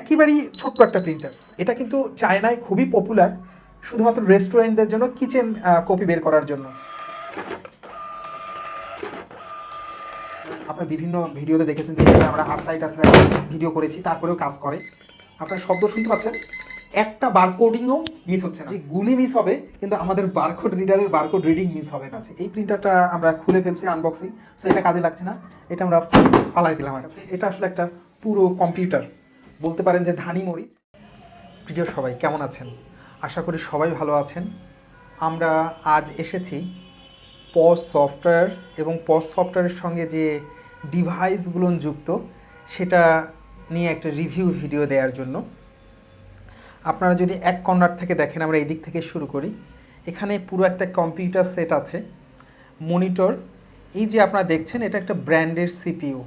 একেবারেই ছোট্ট একটা প্রিন্টার। এটা কিন্তু চায়নায় খুবই পপুলার, শুধুমাত্র রেস্টুরেন্টদের জন্য, কিচেন কপি বের করার জন্য। আপনারা বিভিন্ন ভিডিওতে দেখেছেন যে আমরা আশ্রাই টাশ্রাই ভিডিও করেছি, তারপরেও কাজ করে। আপনারা শব্দ শুনতে পাচ্ছেন, একটা বারকোডিংও মিস হচ্ছে না। যে গুলি মিস হবে, কিন্তু আমাদের বারকোড রিডারের বারকোড রিডিং মিস হবে না। এই প্রিন্টারটা আমরা খুলে ফেলছি, আনবক্সিং, সো এটা কাজে লাগছে না, এটা আমরা ফালাই দিলাম। আমার কাছে এটা আসলে একটা পুরো কম্পিউটার, বলতে পারেন যে ধানি মরিচ। প্রিয় সবাই কেমন আছেন? আশা করি সবাই ভালো আছেন। আমরা আজ এসেছি পজ সফটওয়্যার এবং পজ সফটওয়্যারের সঙ্গে যে ডিভাইসগুলো যুক্ত সেটা নিয়ে একটা রিভিউ ভিডিও দেওয়ার জন্য। আপনারা যদি এক কর্নার থেকে দেখেন, আমরা এই দিক থেকে শুরু করি। এখানে পুরো একটা কম্পিউটার সেট আছে, মনিটর। এই যে আপনারা দেখছেন, এটা একটা ব্র্যান্ডের সিপিইউ।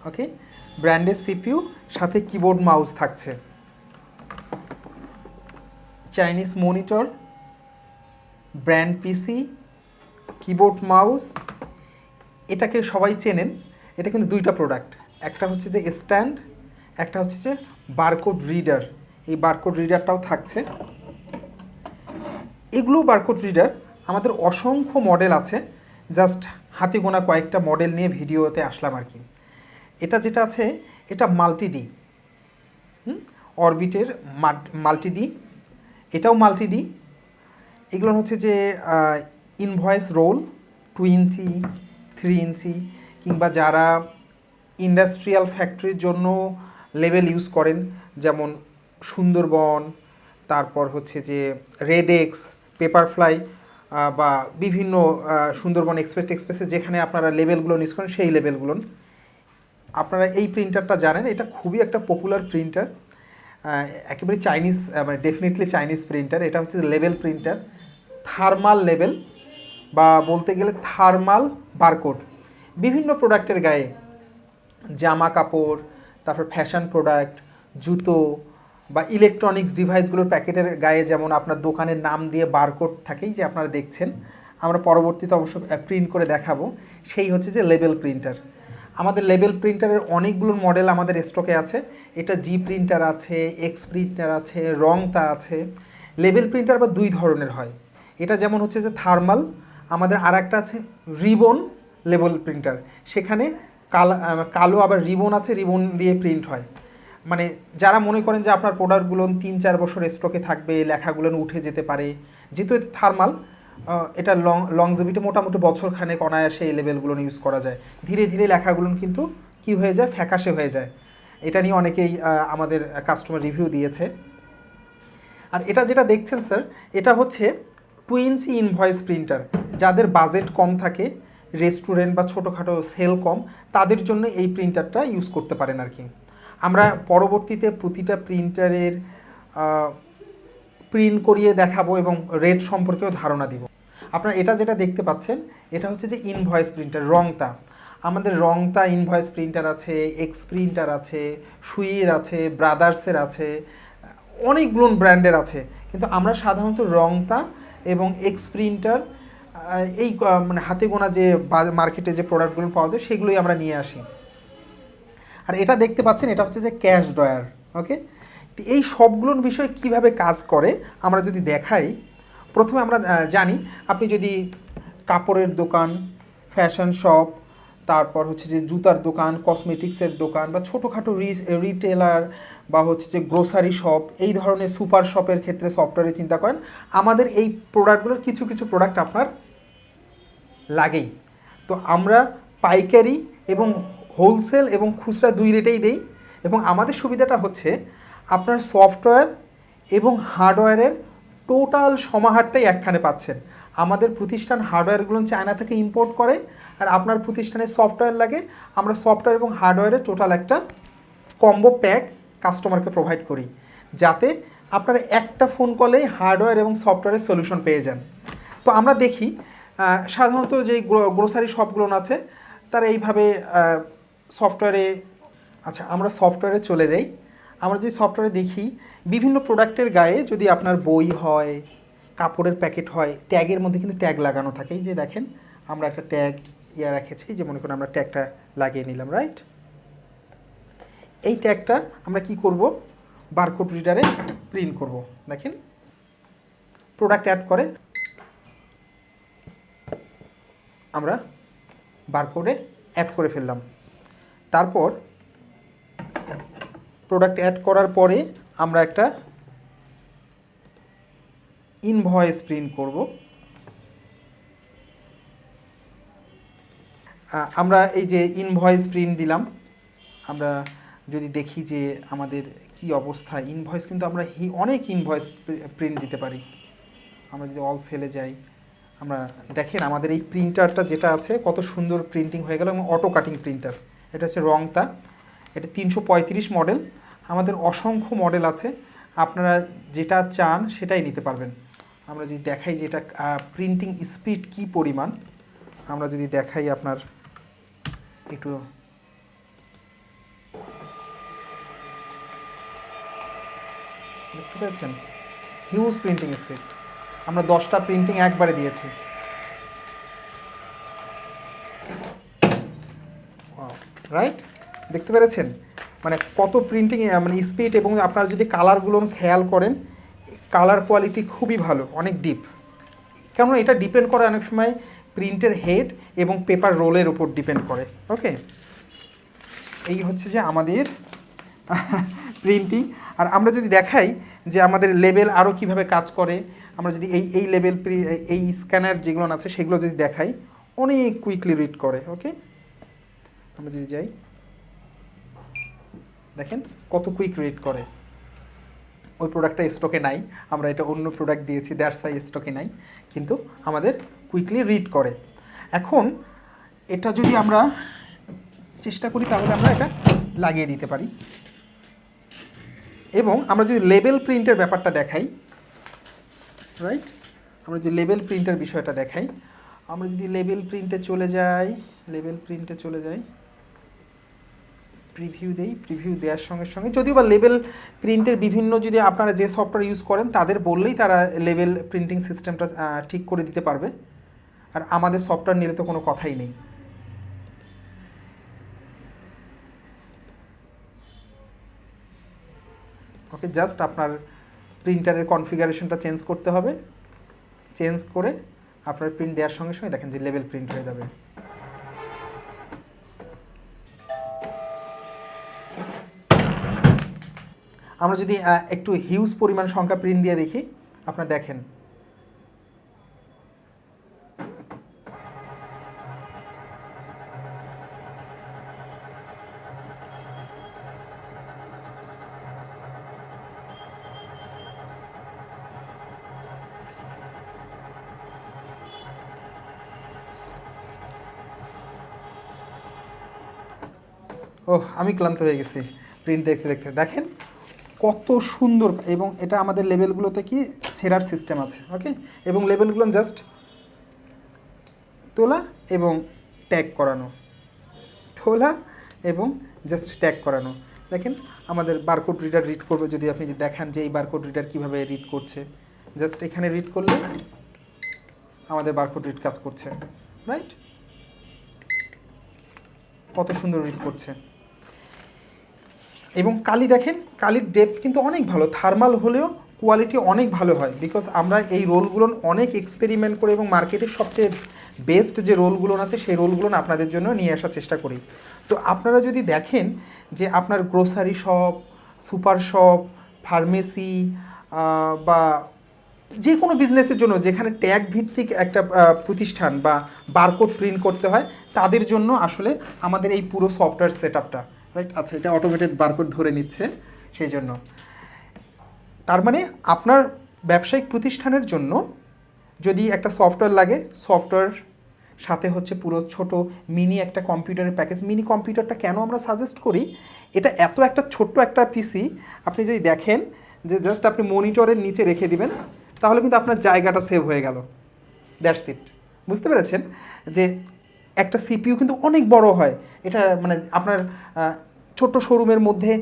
ওকে, ব্র্যান্ডের সিপিইউ, সাথে কিবোর্ড মাউস থাকছে। চাইনিজ মনিটর, ব্র্যান্ড পিসি, কিবোর্ড মাউস। এটাকে সবাই চেনেন, এটা কিন্তু দুইটা প্রোডাক্ট। একটা হচ্ছে যে স্ট্যান্ড, একটা হচ্ছে যে বারকোড রিডার। এই বারকোড রিডারটাও থাকছে। এগুলো বারকোড রিডার আমাদের অসংখ্য মডেল আছে, জাস্ট হাতে গোনা কয়েকটা মডেল নিয়ে ভিডিওতে আসলাম আর কি। এটা যেটা আছে, এটা মাল্টিডি, অরবিটের মাল্টিডি, এটাও মাল্টিডি। এগুলো হচ্ছে যে ইনভয়েস রোল 2 ইঞ্চি, 3 ইঞ্চি, কিংবা যারা ইন্ডাস্ট্রিয়াল ফ্যাক্টরির জন্য লেবেল ইউজ করেন, যেমন সুন্দরবন, তারপর হচ্ছে যে রেডেক্স, পেপারফ্লাই, বা বিভিন্ন সুন্দরবন এক্সপ্রেসে যেখানে আপনারা লেবেলগুলো ইউজ করেন, সেই লেবেলগুলো আপনারা এই প্রিন্টারটা জানেন। এটা খুবই একটা পপুলার প্রিন্টার, একেবারে চাইনিজ, মানে ডেফিনেটলি চাইনিজ প্রিন্টার। এটা হচ্ছে লেবেল প্রিন্টার, থার্মাল লেবেল, বা বলতে গেলে থার্মাল বারকোড। বিভিন্ন প্রোডাক্টের গায়ে, জামা কাপড়, তারপর ফ্যাশন প্রোডাক্ট, জুতো, বা ইলেকট্রনিক্স ডিভাইসগুলোর প্যাকেটের গায়ে যেমন আপনার দোকানের নাম দিয়ে বারকোড থাকেই, যে আপনারা দেখছেন, আমরা পরবর্তীতে অবশ্য প্রিন্ট করে দেখাবো। সেই হচ্ছে যে লেবেল প্রিন্টার। আমাদের লেবেল প্রিন্টারের অনেকগুলো মডেল আমাদের স্টকে আছে। এটা জি প্রিন্টার আছে, এক্স প্রিন্টার আছে, রংতা আছে। লেবেল প্রিন্টার বা দুই ধরনের হয়। এটা যেমন হচ্ছে যে থার্মাল, আমাদের আর একটা আছে রিবন লেবেল প্রিন্টার। সেখানে কালো আবার রিবন আছে, রিবন দিয়ে প্রিন্ট হয়। মানে যারা মনে করেন যে আপনার প্রোডাক্টগুলো 3-4 বছর স্টকে থাকবে, লেখাগুলো উঠে যেতে পারে, যেহেতু থার্মাল, এটা লংজিভিটি মোটামুটি বছরখানেক অনায়াসে এই লেভেলগুলো ইউজ করা যায়। ধীরে ধীরে লেখাগুলো কিন্তু কি হয়ে যায়, ফ্যাকাশে হয়ে যায়। এটা নিয়ে অনেকেই আমাদের কাস্টমার রিভিউ দিয়েছে। আর এটা যেটা দেখছেন স্যার, এটা হচ্ছে 2 ইঞ্চি ইনভয়েস প্রিন্টার। যাদের বাজেট কম থাকে, রেস্টুরেন্ট বা ছোটোখাটো সেল কম, তাদের জন্য এই প্রিন্টারটা ইউজ করতে পারেন আর কি। আমরা পরবর্তীতে প্রতিটা প্রিন্টারের প্রিন্ট করিয়ে দেখাবো এবং রেট সম্পর্কেও ধারণা দিব। আপনারা এটা যেটা দেখতে পাচ্ছেন, এটা হচ্ছে যে ইনভয়েস প্রিন্টার, রংতা। আমাদের রংতা ইনভয়েস প্রিন্টার আছে, এক্স প্রিন্টার আছে, সুইয়ের আছে, ব্রাদার্সের আছে, অনেকগুলো ব্র্যান্ডের আছে। কিন্তু আমরা সাধারণত রংতা এবং এক্স প্রিন্টার, এই মানে হাতে গোনা যে মার্কেটে যে প্রোডাক্টগুলো পাওয়া যায় সেগুলোই আমরা নিয়ে আসি। আর এটা দেখতে পাচ্ছেন, এটা হচ্ছে যে ক্যাশ ড্রয়ার। ওকে, এই সবগুলোর বিষয় কিভাবে কাজ করে আমরা যদি দেখাই। প্রথমে আমরা জানি, আপনি যদি কাপড়ের দোকান, ফ্যাশন শপ, তারপর হচ্ছে যে জুতার দোকান, কসমেটিক্সের দোকান, বা ছোটোখাটো রিটেলার, বা হচ্ছে যে গ্রোসারি শপ, এই ধরনের সুপার শপের ক্ষেত্রে সফটওয়্যারে চিন্তা করেন, আমাদের এই প্রোডাক্টগুলোর কিছু কিছু প্রোডাক্ট আপনার লাগেই। তো আমরা পাইকারি এবং হোলসেল এবং খুচরা দুই রেটেই দেই। এবং আমাদের সুবিধাটা হচ্ছে আপনার সফটওয়্যার এবং হার্ডওয়্যারের টোটাল সমাহারটাই একখানে পাচ্ছেন। আমাদের প্রতিষ্ঠান হার্ডওয়্যারগুলো চায়না থেকে ইম্পোর্ট করে, আর আপনার প্রতিষ্ঠানে সফটওয়্যার লাগে, আমরা সফটওয়্যার এবং হার্ডওয়্যারের টোটাল একটা কম্বো প্যাক কাস্টমারকে প্রোভাইড করি, যাতে আপনারা একটা ফোন কলেই হার্ডওয়্যার এবং সফটওয়্যারের সলিউশন পেয়ে যান। তো আমরা দেখি সাধারণত যেই গ্রোসারি শপগুলো আছে তারা এইভাবে সফটওয়্যারে, আচ্ছা আমরা সফটওয়্যারে চলে যাই। আমরা যে সফটওয়্যারে দেখি, বিভিন্ন প্রোডাক্টের গায়ে যদি আপনার বই হয়, কাপড়ের প্যাকেট হয়, ট্যাগের মধ্যে কিন্তু ট্যাগ লাগানো থাকে। এই যে দেখেন, আমরা একটা ট্যাগ রেখেছি, যে মনে করেন আমরা ট্যাগটা লাগিয়ে নিলাম, রাইট। এই ট্যাগটা আমরা কি করব, বারকোড রিডারে প্রিন্ট করব। দেখেন প্রোডাক্ট অ্যাড করে আমরা বারকোডে অ্যাড করে ফেললাম। তারপর প্রোডাক্ট অ্যাড করার পরে আমরা একটা ইনভয়েস প্রিন্ট করব। আমরা এই যে ইনভয়েস প্রিন্ট দিলাম, আমরা যদি দেখি যে আমাদের কি অবস্থা, ইনভয়েস কিন্তু আমরা অনেক ইনভয়েস প্রিন্ট দিতে পারি। আমরা যদি অল সেলে যাই, আমরা দেখেন আমাদের এই প্রিন্টারটা যেটা আছে কত সুন্দর প্রিন্টিং হয়ে গেল, এবং অটো কাটিং প্রিন্টার। এটা হচ্ছে রংতা, এটা 335 মডেল। আমাদের অসংখ্য মডেল আছে, আপনারা যেটা চান সেটাই নিতে পারবেন। আমরা যদি দেখাই যে এটা প্রিন্টিং স্পিড কি পরিমাণ, আমরা যদি দেখাই আপনার একটু, দেখতে পাচ্ছেন হিউজ প্রিন্টিং স্পিড। আমরা 10টা প্রিন্টিং একবারে দিয়েছি। রাইট, দেখতে পেরেছেন মানে কত প্রিন্টিং মানে স্পিড, এবং আপনারা যদি কালারগুলো খেয়াল করেন, কালার কোয়ালিটি খুবই ভালো, অনেক ডিপ। কেননা এটা ডিপেন্ড করে অনেক সময় প্রিন্টের হেড এবং পেপার রোলের উপর ডিপেন্ড করে। ওকে, এই হচ্ছে যে আমাদের প্রিন্টিং। আর আমরা যদি দেখাই যে আমাদের লেবেল আরও কিভাবে কাজ করে, আমরা যদি এই লেবেল এই স্ক্যানার যেগুলো আছে সেগুলো যদি দেখাই, অনেক কুইকলি রিড করে। ওকে, আমরা যদি যাই, দেখেন কত কুইক রিড করে। ওই প্রোডাক্টটা স্টকে নাই, আমরা এটা অন্য প্রোডাক্ট দিয়েছি, দ্যাটস ওয়াই স্টকে নাই, কিন্তু আমাদের কুইকলি রিড করে। এখন এটা যদি আমরা চেষ্টা করি তাহলে আমরা এটা লাগিয়ে দিতে পারি। এবং আমরা যদি লেবেল প্রিন্টের ব্যাপারটা দেখাই, রাইট, আমরা যদি লেবেল প্রিন্টের বিষয়টা দেখাই, আমরা যদি লেবেল প্রিন্টে চলে যাই, প্রিভিউ দেই, প্রিভিউ দেওয়ার সঙ্গে সঙ্গে, যদিও বা লেবেল প্রিন্টের বিভিন্ন, যদি আপনারা যে সফটওয়্যার ইউজ করেন তাদের বললেই তারা লেবেল প্রিন্টিং সিস্টেমটা ঠিক করে দিতে পারবে। আর আমাদের সফটওয়্যার নিলে তো কোনো কথাই নেই। ওকে, জাস্ট আপনার প্রিন্টারের কনফিগারেশনটা চেঞ্জ করতে হবে, চেঞ্জ করে আপনার প্রিন্ট দেওয়ার সঙ্গে সঙ্গে দেখেন যে লেবেল প্রিন্ট হয়ে যাবে। আমরা যদি একটু হিউজ পরিমাণ সংখ্যা প্রিন্ট দিয়ে দেখি, আপনারা দেখেন আমি ক্লান্ত হয়ে গেছি প্রিন্ট দেখতে দেখতে। দেখেন কত সুন্দর, এবং এটা আমাদের লেবেলগুলোতে কি ছেঁড়ার সিস্টেম আছে। ওকে, এবং লেবেলগুলো জাস্ট তোলা এবং ট্যাগ করানো, তোলা এবং জাস্ট ট্যাগ করানো। দেখেন আমাদের বারকোড রিডার রিড করবে, যদি আপনি দেখান যে এই বারকোড রিডার কীভাবে রিড করছে, জাস্ট এখানে রিড করলে আমাদের বারকোড রিড কাজ করছে। রাইট, কত সুন্দর রিড করছে। এবং কালি দেখেন, কালির ডেপথ কিন্তু অনেক ভালো, থার্মাল হলেও কোয়ালিটি অনেক ভালো হয়, বিকজ আমরা এই রোলগুলো অনেক এক্সপেরিমেন্ট করে এবং মার্কেটের সবচেয়ে বেস্ট যে রোলগুলো আছে সেই রোলগুলো আপনাদের জন্য নিয়ে আসার চেষ্টা করি। তো আপনারা যদি দেখেন যে আপনার grocery shop, super shop, pharmacy বা যে কোনো বিজনেসের জন্য যেখানে ট্যাগ ভিত্তিক একটা প্রতিষ্ঠান বা বারকোড প্রিন্ট করতে হয়, তাদের জন্য আসলে আমাদের এই পুরো সফটওয়্যার সেট আপটা। রাইট, আচ্ছা, এটা অটোমেটেড বারকোড ধরে নিচ্ছে সেই জন্য। তার মানে আপনার ব্যবসায়িক প্রতিষ্ঠানের জন্য যদি একটা সফটওয়্যার লাগে, সফটওয়্যার সাথে হচ্ছে পুরো ছোট মিনি একটা কম্পিউটারের প্যাকেজ। মিনি কম্পিউটারটা কেন আমরা সাজেস্ট করি, এটা এত একটা ছোট্ট একটা পিসি, আপনি যদি দেখেন যে জাস্ট আপনি মনিটরের নিচে রেখে দিবেন, তাহলে কিন্তু আপনার জায়গাটা সেভ হয়ে গেল। দ্যাটস ইট, বুঝতে পেরেছেন যে একটা সিপিইউ কিন্তু অনেক বড় হয়। এটা মানে আপনার ছোট্ট শোরুমের মধ্যে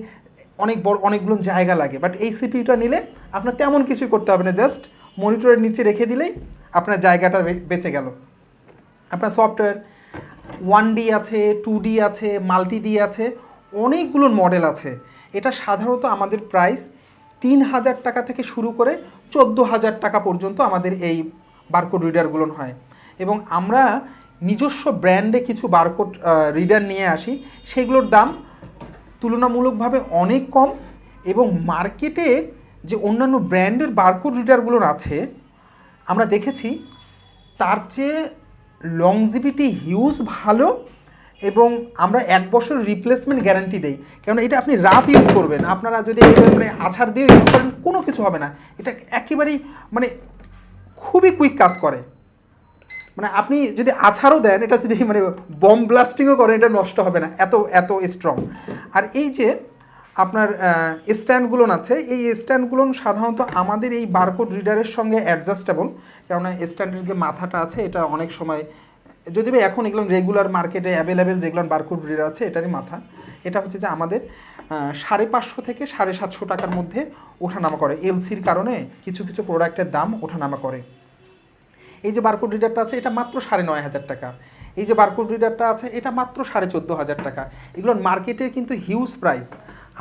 অনেক বড় অনেকগুলো জায়গা লাগে, বাট এই সিপিইউটা নিলে আপনার তেমন কিছুই করতে হবে না, জাস্ট মনিটরের নিচে রেখে দিলেই আপনার জায়গাটা বেঁচে গেল। আপনার সফটওয়্যার 1D আছে, 2D আছে, মাল্টি ডি আছে, অনেকগুলো মডেল আছে। এটা সাধারণত আমাদের প্রাইস 3,000 টাকা থেকে শুরু করে 14,000 টাকা পর্যন্ত আমাদের এই বারকোড রিডারগুলো হয়। এবং আমরা নিজস্ব ব্র্যান্ডে কিছু বারকোড রিডার নিয়ে আসি, সেগুলোর দাম তুলনামূলকভাবে অনেক কম। এবং মার্কেটের যে অন্যান্য ব্র্যান্ডের বারকোড রিডারগুলো আছে আমরা দেখেছি তার চেয়ে লংজিভিটি হিউজ ভালো, এবং আমরা 1 বছর রিপ্লেসমেন্ট গ্যারান্টি দেই। কারণ এটা আপনি রাফ ইউজ করবেন, আপনারা যদি মানে আছাড় দিয়ে ইউজ করেন কোনো কিছু হবে না। এটা একেবারেই মানে খুবই কুইক কাজ করে। মানে আপনি যদি আছাড়ও দেন, এটা যদি মানে বম ব্লাস্টিংও করেন, এটা নষ্ট হবে না, এত এত স্ট্রং। আর এই যে আপনার স্ট্যান্ডগুলো আছে, এই স্ট্যান্ডগুলো সাধারণত আমাদের এই বারকোড রিডারের সঙ্গে অ্যাডজাস্টেবল। কেননা স্ট্যান্ডের যে মাথাটা আছে এটা অনেক সময়, যদি বা এখন এগুলো রেগুলার মার্কেটে অ্যাভেলেবেল যেগুলো বারকোড রিডার আছে এটারই মাথা, এটা হচ্ছে যে আমাদের 550 থেকে 750 টাকার মধ্যে ওঠানামা করে। এলসির কারণে কিছু কিছু প্রোডাক্টের দাম ওঠানামা করে। এই যে বারকোড রিডারটা আছে এটা মাত্র 9,500 টাকা। এই যে বারকোড রিডারটা আছে এটা মাত্র 14,500 টাকা। এগুলোর মার্কেটের কিন্তু হিউজ প্রাইস।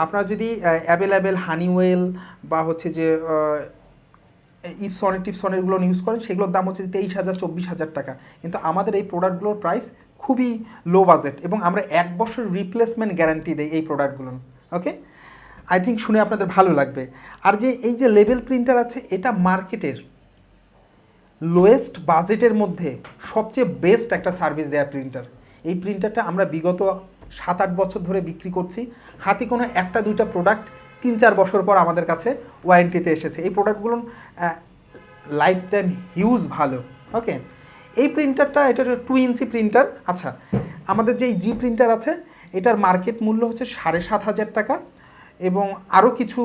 আপনারা যদি অ্যাভেলেবেল হানিওয়েল বা হচ্ছে যে টিপসনেরগুলো ইউজ করেন, সেগুলোর দাম হচ্ছে 23,000 24,000 টাকা। কিন্তু আমাদের এই প্রোডাক্টগুলোর প্রাইস খুবই লো বাজেট, এবং আমরা 1 বছর রিপ্লেসমেন্ট গ্যারান্টি দিই এই প্রোডাক্টগুলোর। ওকে, আই থিঙ্ক শুনে আপনাদের ভালো লাগবে। আর যে এই যে লেবেল প্রিন্টার আছে, এটা মার্কেটের লোয়েস্ট বাজেটের মধ্যে সবচেয়ে বেস্ট একটা সার্ভিস দেওয়া প্রিন্টার। এই প্রিন্টারটা আমরা বিগত 7-8 বছর ধরে বিক্রি করছি। হাতে কোনো 1-2টা প্রোডাক্ট 3-4 বছর পর আমাদের কাছে ওয়ারেন্টিতে এসেছে। এই প্রোডাক্টগুলো লাইফ টাইম হিউজ ভালো। ওকে, এই প্রিন্টারটা এটা 2 ইঞ্চি প্রিন্টার। আচ্ছা, আমাদের যে জি প্রিন্টার আছে এটার মার্কেট মূল্য হচ্ছে 7,500 টাকা, এবং আরও কিছু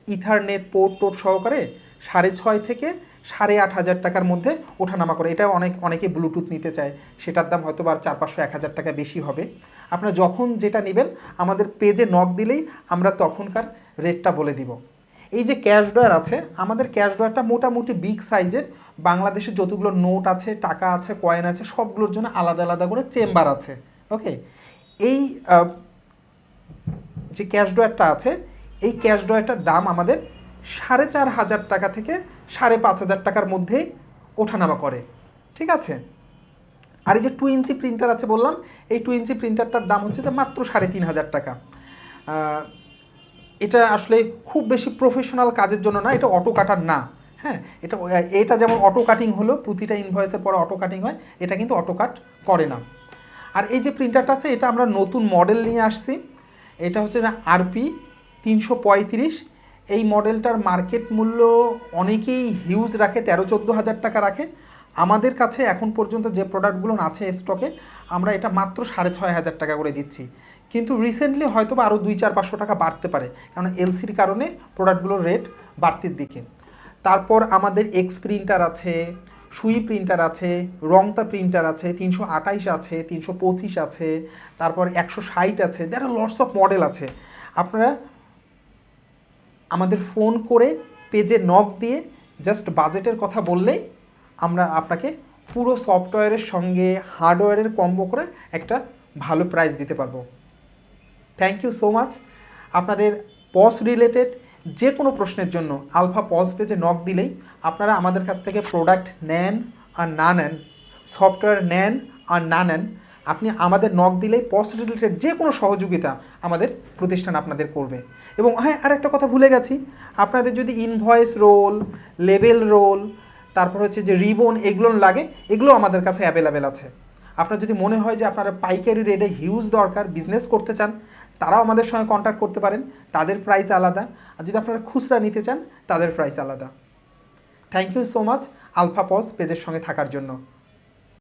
ইথারনেট পোর্ট সহকারে 6,500 থেকে 8,500 টাকার মধ্যে ওঠানামা করে। এটা অনেকে ব্লুটুথ নিতে চায়, সেটার দাম হয়তো বা 400-500-1000 টাকা বেশি হবে। আপনারা যখন যেটা নেবেন আমাদের পেজে নক দিলেই আমরা তখনকার রেটটা বলে দিব। এই যে ক্যাশ ড্রয়ার আছে, আমাদের ক্যাশ ড্রয়ারটা মোটামুটি বিগ সাইজের। বাংলাদেশে যতগুলো নোট আছে, টাকা আছে, কয়েন আছে, সবগুলোর জন্য আলাদা আলাদা করে চেম্বার আছে। ওকে, এই যে ক্যাশ ড্রয়ারটা আছে, এই ক্যাশ ড্রয়ারটার দাম আমাদের 4,500 টাকা থেকে 5,500 টাকার মধ্যেই ওঠানামা করে। ঠিক আছে। আর এই যে 2 ইঞ্চি প্রিন্টার আছে বললাম, এই 2 ইঞ্চি প্রিন্টারটার দাম হচ্ছে যে মাত্র 3,500 টাকা। এটা আসলে খুব বেশি প্রফেশনাল কাজের জন্য না, এটা অটো কাটার না। হ্যাঁ, এটা যেমন অটো কাটিং হলো, প্রতিটা ইনভয়েসের পরে অটো কাটিং হয়, এটা কিন্তু অটো কাট করে না। আর এই যে প্রিন্টারটা আছে এটা আমরা নতুন মডেল নিয়ে আসছি। এটা হচ্ছে যে আরপি 335। এই মডেলটার মার্কেট মূল্য অনেকেই হিউজ রাখে, 13-14 হাজার টাকা রাখে। আমাদের কাছে এখন পর্যন্ত যে প্রোডাক্টগুলো আছে স্টকে, আমরা এটা মাত্র 6,500 টাকা করে দিচ্ছি। কিন্তু রিসেন্টলি হয়তো বা আরও 200-400 টাকা বাড়তে পারে, কারণ এলসির কারণে প্রোডাক্টগুলোর রেট বাড়তির দিকে। তারপর আমাদের এক্স প্রিন্টার আছে, সুই প্রিন্টার আছে, রংতা প্রিন্টার আছে, 328 আছে, 325 আছে, তারপর 160 আছে। There are lots of model আছে। আপনারা আমাদের ফোন করে পেজে নক দিয়ে জাস্ট বাজেটের কথা বললেই আমরা আপনাকে পুরো সফটওয়্যারের সঙ্গে হার্ডওয়্যারের কম্বো করে একটা ভালো প্রাইস দিতে পারবো। Thank you so much. আপনাদের পজ রিলেটেড যে কোনো প্রশ্নের জন্য আলফা পজ পেজে নক দিলেই আপনারা আমাদের কাছ থেকে প্রোডাক্ট নেন আর না নেন, সফটওয়্যার নেন আর না নেন, আপনি আমাদের নক দিলেই পজ রিলেটেড যে কোনো সহযোগিতা আমাদের প্রতিষ্ঠান আপনাদের করবে। এবং হ্যাঁ, আর একটা কথা ভুলে গেছি, আপনাদের যদি ইনভয়েস রোল, লেবেল রোল, তারপর হচ্ছে যে রিবন, এগুলো লাগে, এগুলো আমাদের কাছে অ্যাভেলেবেল আছে। আপনার যদি মনে হয় যে আপনারা পাইকারি রেটে হিউজ দরকার, বিজনেস করতে চান, তারাও আমাদের সঙ্গে কন্ট্যাক্ট করতে পারেন। তাদের প্রাইস আলাদা। আর যদি আপনারা খুচরা নিতে চান তাদের প্রাইস আলাদা। থ্যাংক ইউ সো মাচ আলফা পজ পেজের সঙ্গে থাকার জন্য।